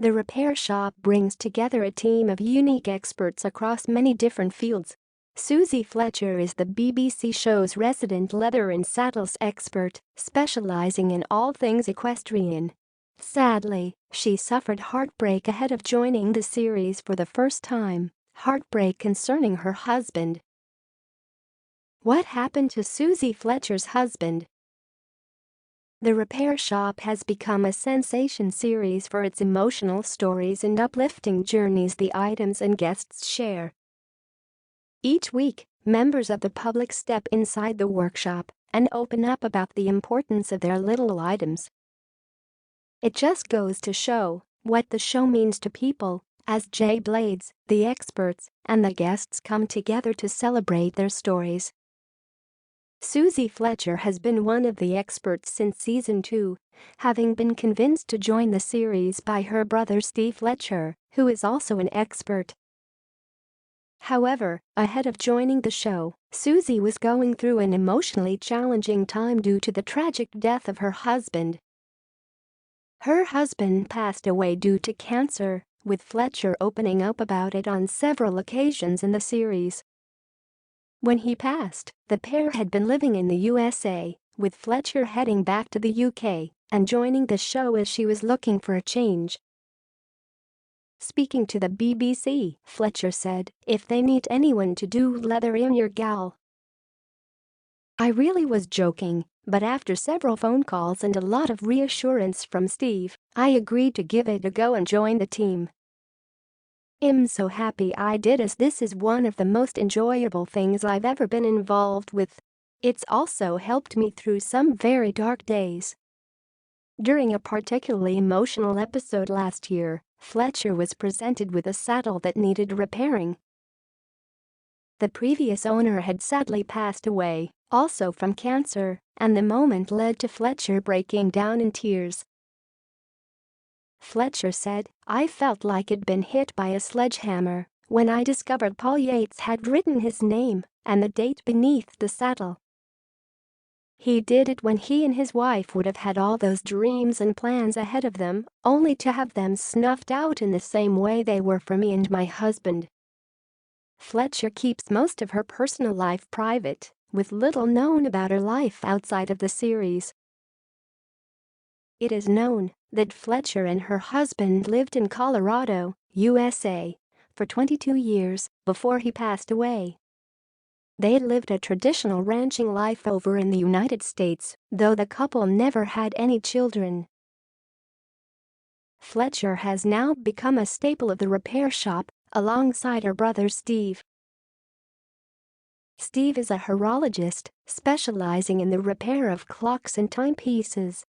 The repair shop brings together a team of unique experts across many different fields. Suzie Fletcher is the BBC show's resident leather and saddles expert, specializing in all things equestrian. Sadly, she suffered heartbreak ahead of joining the series for the first time, heartbreak concerning her husband. What happened to Suzie Fletcher's husband? The Repair Shop has become a sensation series for its emotional stories and uplifting journeys the items and guests share. Each week, members of the public step inside the workshop and open up about the importance of their little items. It just goes to show what the show means to people as Jay Blades, the experts, and the guests come together to celebrate their stories. Suzie Fletcher has been one of the experts since season 2, having been convinced to join the series by her brother Steve Fletcher, who is also an expert. However, ahead of joining the show, Suzie was going through an emotionally challenging time due to the tragic death of her husband. Her husband passed away due to cancer, with Fletcher opening up about it on several occasions in the series. When he passed, the pair had been living in the USA, with Fletcher heading back to the UK and joining the show as she was looking for a change. Speaking to the BBC, Fletcher said, "If they need anyone to do leather, I'm your gal." I really was joking, but after several phone calls and a lot of reassurance from Steve, I agreed to give it a go and join the team. I'm so happy I did, as this is one of the most enjoyable things I've ever been involved with. It's also helped me through some very dark days. During a particularly emotional episode last year, Fletcher was presented with a saddle that needed repairing. The previous owner had sadly passed away, also from cancer, and the moment led to Fletcher breaking down in tears. Fletcher said, "I felt like I'd been hit by a sledgehammer when I discovered Paul Yates had written his name and the date beneath the saddle. He did it when he and his wife would have had all those dreams and plans ahead of them, only to have them snuffed out in the same way they were for me and my husband." Fletcher keeps most of her personal life private, with little known about her life outside of the series. It is known that Fletcher and her husband lived in Colorado, USA, for 22 years before he passed away. They lived a traditional ranching life over in the United States, though the couple never had any children. Fletcher has now become a staple of the repair shop, alongside her brother Steve. Steve is a horologist, specializing in the repair of clocks and timepieces.